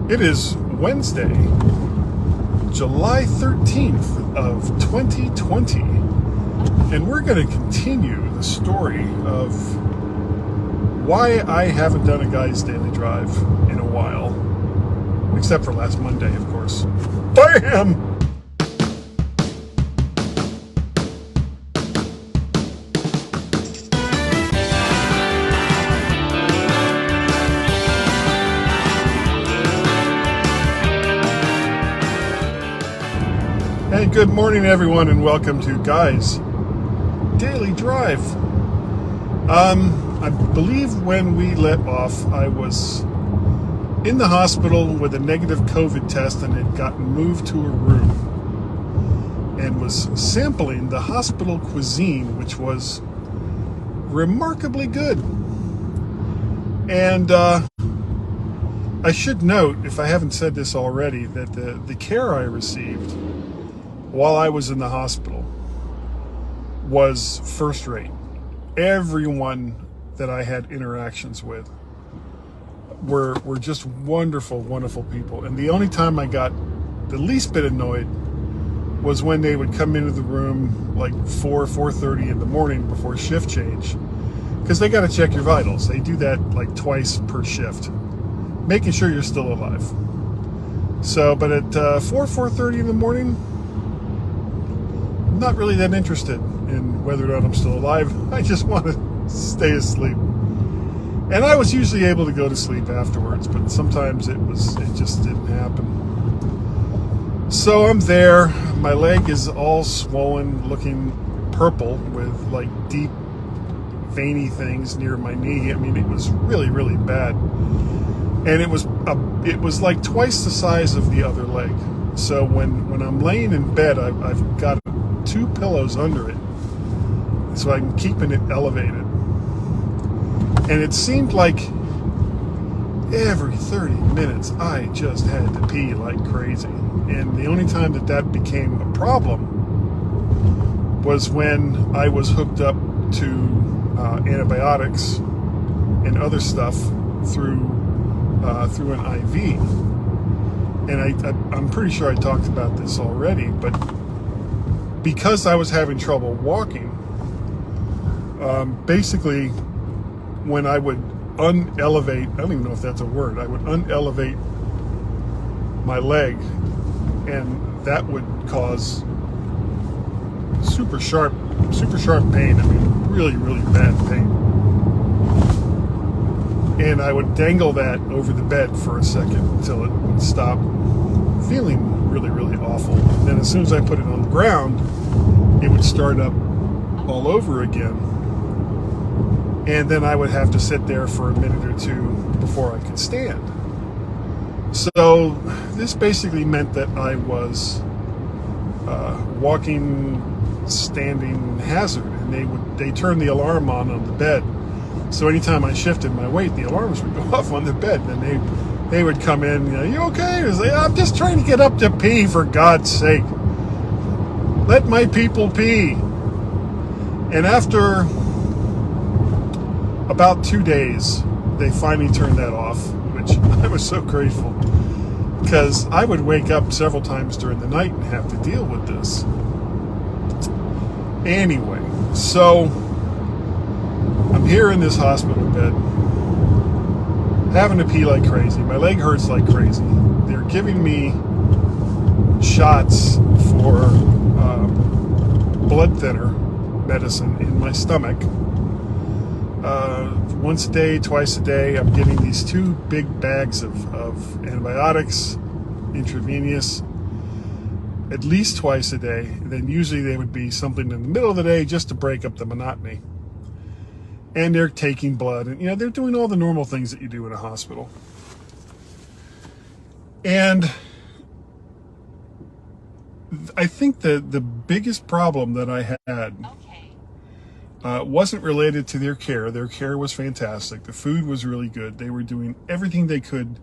It is Wednesday, July 13th of 2020, and we're going to continue the story of why I haven't done a guy's daily drive in a while, except for last Monday, of course. BAM! Hey, good morning, everyone, and welcome to Guy's Daily Drive. I believe when we let off, I was in the hospital with a negative COVID test and had gotten moved to a room and was sampling the hospital cuisine, which was remarkably good. And I should note, if I haven't said this already, that the care I received while I was in the hospital was first rate. Everyone that I had interactions with were just wonderful, wonderful people. And the only time I got the least bit annoyed was when they would come into the room like 4:30 in the morning before shift change, because they got to check your vitals. They do that like twice per shift, making sure you're still alive. So, but at 4:30 in the morning, I'm not really that interested in whether or not I'm still alive. I just want to stay asleep. And I was usually able to go to sleep afterwards, but sometimes it just didn't happen. So I'm there. My leg is all swollen, looking purple with like deep veiny things near my knee. I mean, it was really, really bad. And it was like twice the size of the other leg. So when I'm laying in bed, I've got 2 pillows under it, so I'm keeping it elevated. And it seemed like every 30 minutes I just had to pee like crazy. And the only time that became a problem was when I was hooked up to antibiotics and other stuff through an IV. And I'm pretty sure I talked about this already, but because I was having trouble walking, basically when I would unelevate, I don't even know if that's a word, I would unelevate my leg, and that would cause super sharp pain. I mean, really, really bad pain. And I would dangle that over the bed for a second until it would stop feeling really, really awful. And then as soon as I put it on the ground, it would start up all over again. And then I would have to sit there for a minute or two before I could stand. So this basically meant that I was walking, standing hazard. And they turned the alarm on the bed. So anytime I shifted my weight, the alarms would go off on the bed. And they would come in, you okay? I was like, I'm just trying to get up to pee, for God's sake. Let my people pee. And after about 2 days, they finally turned that off, which I was so grateful, because I would wake up several times during the night and have to deal with this. Anyway, so I'm here in this hospital bed, having to pee like crazy. My leg hurts like crazy. They're giving me shots for blood thinner medicine in my stomach. Once a day, twice a day, I'm getting these 2 big bags of antibiotics, intravenous, at least twice a day. And then usually they would be something in the middle of the day just to break up the monotony. And they're taking blood, and they're doing all the normal things that you do in a hospital. And I think the biggest problem that I had wasn't related to their care. Their care was fantastic. The food was really good. They were doing everything they could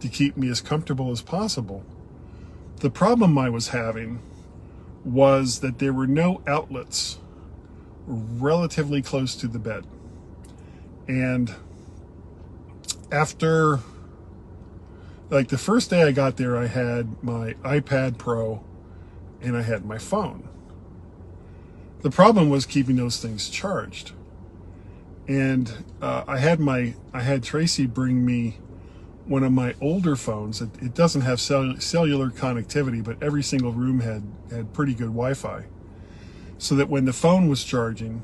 to keep me as comfortable as possible. The problem I was having was that there were no outlets relatively close to the bed. And after Like the first day I got there, I had my iPad Pro and I had my phone. The problem was keeping those things charged. And I had Tracy bring me one of my older phones. It doesn't have cellular connectivity, but every single room had pretty good Wi-Fi. So that when the phone was charging,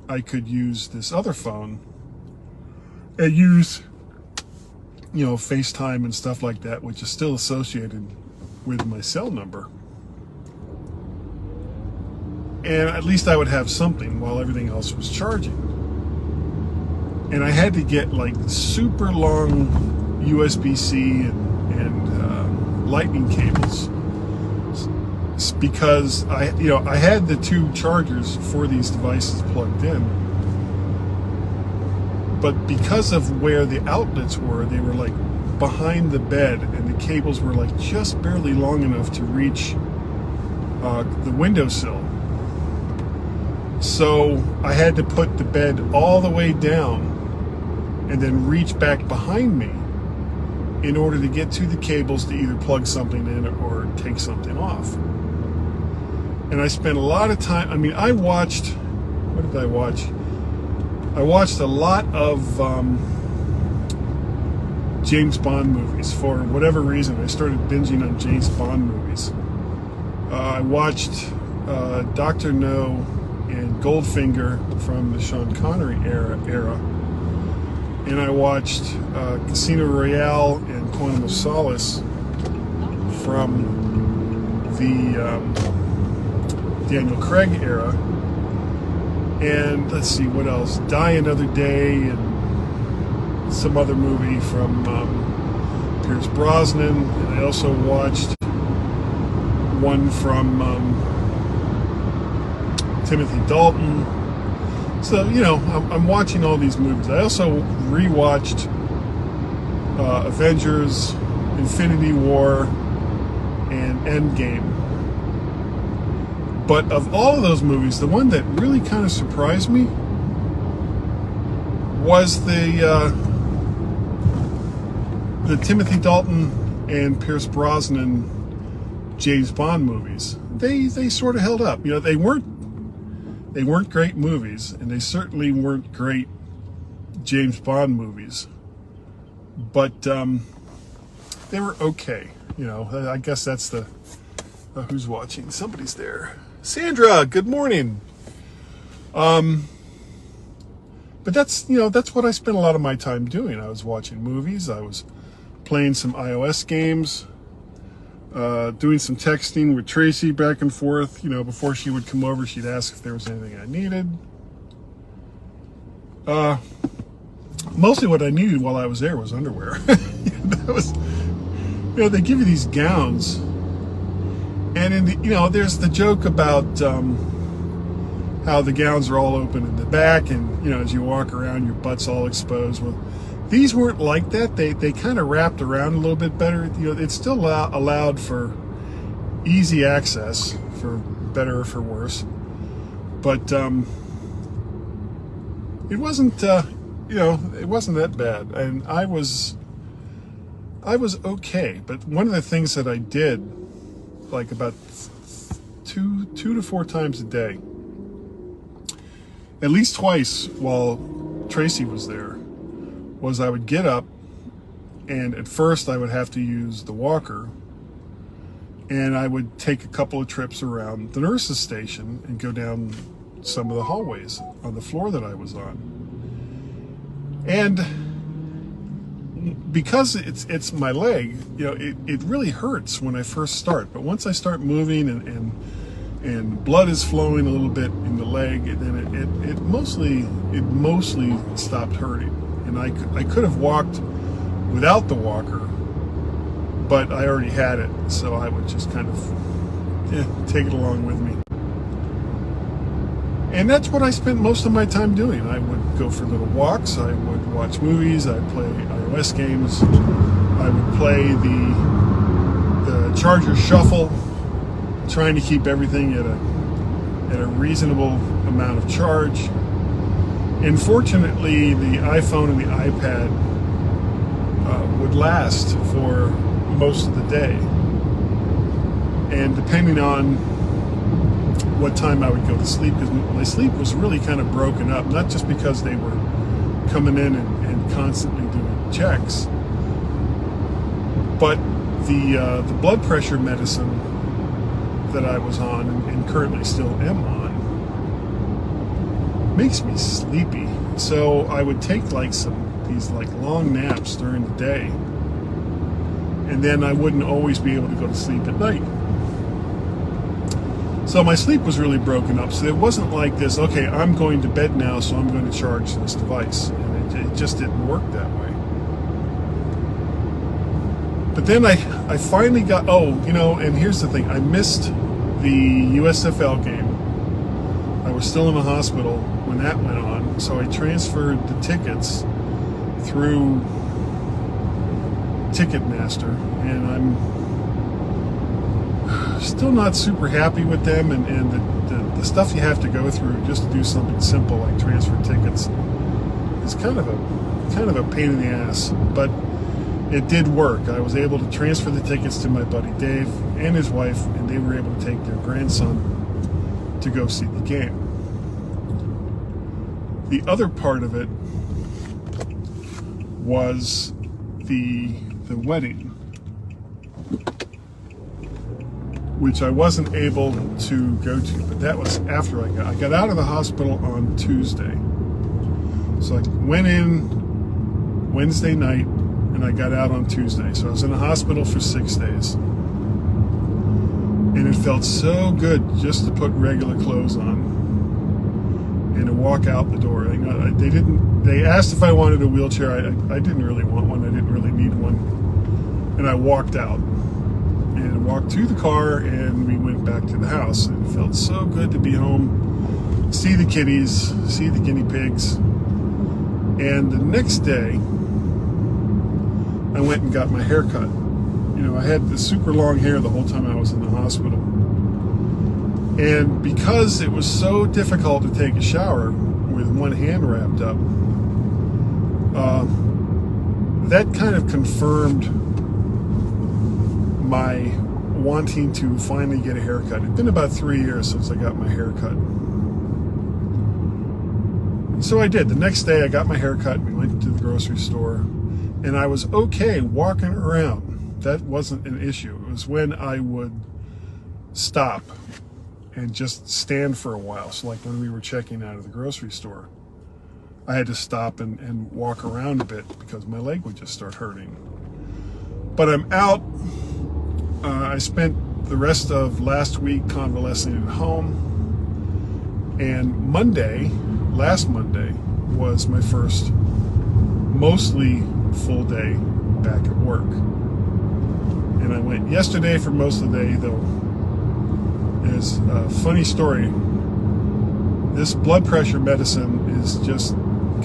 I could use this other phone and use, FaceTime and stuff like that, which is still associated with my cell number. And at least I would have something while everything else was charging. And I had to get like super long USB-C and lightning cables because I had the two chargers for these devices plugged in, but because of where the outlets were, they were like behind the bed, and the cables were like just barely long enough to reach the windowsill. So I had to put the bed all the way down and then reach back behind me in order to get to the cables to either plug something in or take something off. And I spent a lot of time, I watched, what did I watch? I watched a lot of James Bond movies. For whatever reason, I started binging on James Bond movies. I watched Dr. No and Goldfinger from the Sean Connery era. And I watched Casino Royale and Quantum of Solace from the Daniel Craig era. And let's see, what else? Die Another Day and some other movie from Pierce Brosnan. And I also watched one from Timothy Dalton. So, I'm watching all these movies. I also rewatched Avengers, Infinity War, and Endgame. But of all of those movies, the one that really kind of surprised me was the Timothy Dalton and Pierce Brosnan James Bond movies. They sort of held up. They weren't great movies, and they certainly weren't great James Bond movies. But they were okay. I guess that's the who's watching. Somebody's there. Sandra, good morning. But that's what I spent a lot of my time doing. I was watching movies. I was playing some iOS games, doing some texting with Tracy back and forth. Before she would come over, she'd ask if there was anything I needed. Mostly what I needed while I was there was underwear. That was, they give you these gowns, and in the, there's the joke about how the gowns are all open in the back, and as you walk around, your butt's all exposed. Well, these weren't like that. They kind of wrapped around a little bit better. It's still allowed for easy access, for better or for worse. But it wasn't it wasn't that bad, and I was okay. But one of the things that I did, like about two to four times a day, at least twice while Tracy was there, was I would get up, and at first I would have to use the walker, and I would take a couple of trips around the nurse's station and go down some of the hallways on the floor that I was on. And because it's my leg, it really hurts when I first start. But once I start moving and blood is flowing a little bit in the leg, then it mostly stopped hurting. And I could have walked without the walker, but I already had it, so I would just kind of take it along with me. And that's what I spent most of my time doing. I would go for little walks, I would watch movies, I'd play iOS games, I would play the Charger Shuffle, trying to keep everything at a reasonable amount of charge. And fortunately, the iPhone and the iPad would last for most of the day. And depending on what time I would go to sleep, because my sleep was really kind of broken up, not just because they were coming in and constantly doing checks, but the blood pressure medicine that I was on and currently still am on makes me sleepy. So I would take these long naps during the day, and then I wouldn't always be able to go to sleep at night. So my sleep was really broken up. So it wasn't like this, okay, I'm going to bed now, so I'm going to charge this device. And it just didn't work that way. But then I finally got, and here's the thing. I missed the USFL game. I was still in the hospital when that went on. So I transferred the tickets through Ticketmaster. And I'm still not super happy with them, and the stuff you have to go through just to do something simple like transfer tickets is kind of a pain in the ass. But it did work. I was able to transfer the tickets to my buddy Dave and his wife, and they were able to take their grandson to go see the game. The other part of it was the wedding, which I wasn't able to go to, but that was after I got out of the hospital on Tuesday. So I went in Wednesday night and I got out on Tuesday. So I was in the hospital for 6 days. And it felt so good just to put regular clothes on and to walk out the door. They asked if I wanted a wheelchair. I didn't really want one. I didn't really need one. And I walked out. And walked to the car, and we went back to the house. And it felt so good to be home, see the kitties, see the guinea pigs. And the next day, I went and got my hair cut. I had the super long hair the whole time I was in the hospital. And because it was so difficult to take a shower with one hand wrapped up, that kind of confirmed my wanting to finally get a haircut. It's been about 3 years since I got my haircut. So I did. The next day I got my haircut. We went to the grocery store, and I was okay walking around. That wasn't an issue. It was when I would stop and just stand for a while. So like when we were checking out of the grocery store, I had to stop and walk around a bit because my leg would just start hurting. But I'm out. I spent the rest of last week convalescing at home, and last Monday, was my first mostly full day back at work. And I went yesterday for most of the day, though. There's a funny story. This blood pressure medicine is just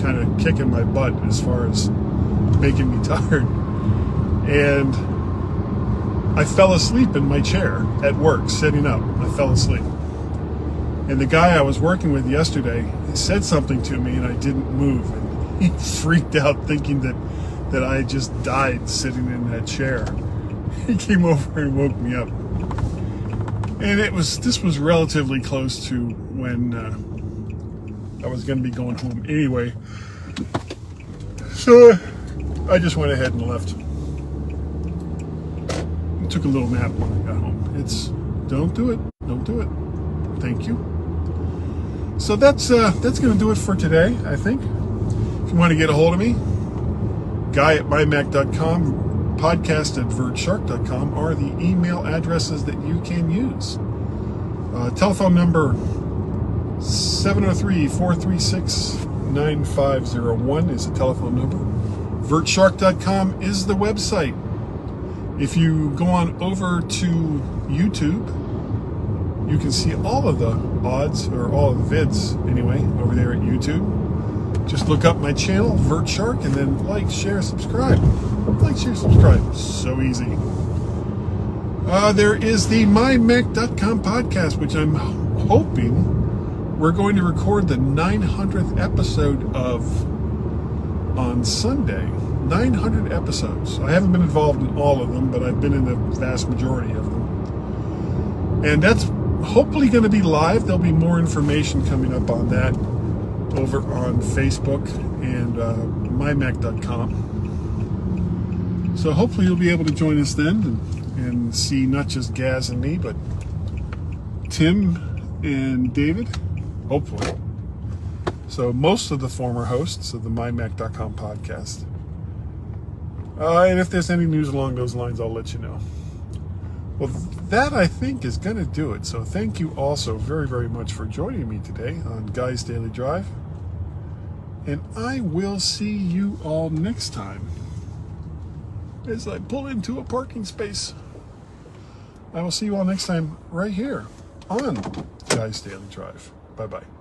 kind of kicking my butt as far as making me tired. And I fell asleep in my chair at work, sitting up. I fell asleep. And the guy I was working with yesterday said something to me, and I didn't move. And he freaked out, thinking that I had just died sitting in that chair. He came over and woke me up. And this was relatively close to when I was going to be going home anyway. So I just went ahead and left. Took a little nap when I got home. Don't do it. Thank you. So that's going to do it for today, I think. If you want to get a hold of me, guy@mymac.com, podcast@vertshark.com are the email addresses that you can use. Telephone number 703-436-9501 is the telephone number. vertshark.com is the website. If you go on over to YouTube, you can see all of the odds, or all of the vids anyway, over there at YouTube. Just look up my channel, Vert Shark, and then like, share, subscribe. Like, share, subscribe. So easy. There is the mymac.com podcast, which I'm hoping we're going to record the 900th episode of on Sunday. 900 episodes. I haven't been involved in all of them, but I've been in the vast majority of them. And that's hopefully going to be live. There'll be more information coming up on that over on Facebook and mymac.com. So hopefully you'll be able to join us then and see not just Gaz and me, but Tim and David, hopefully. So most of the former hosts of the mymac.com podcast. And if there's any news along those lines, I'll let you know. Well, that I think is going to do it. So thank you all so very, very much for joining me today on Guy's Daily Drive. And I will see you all next time as I pull into a parking space. I will see you all next time right here on Guy's Daily Drive. Bye-bye.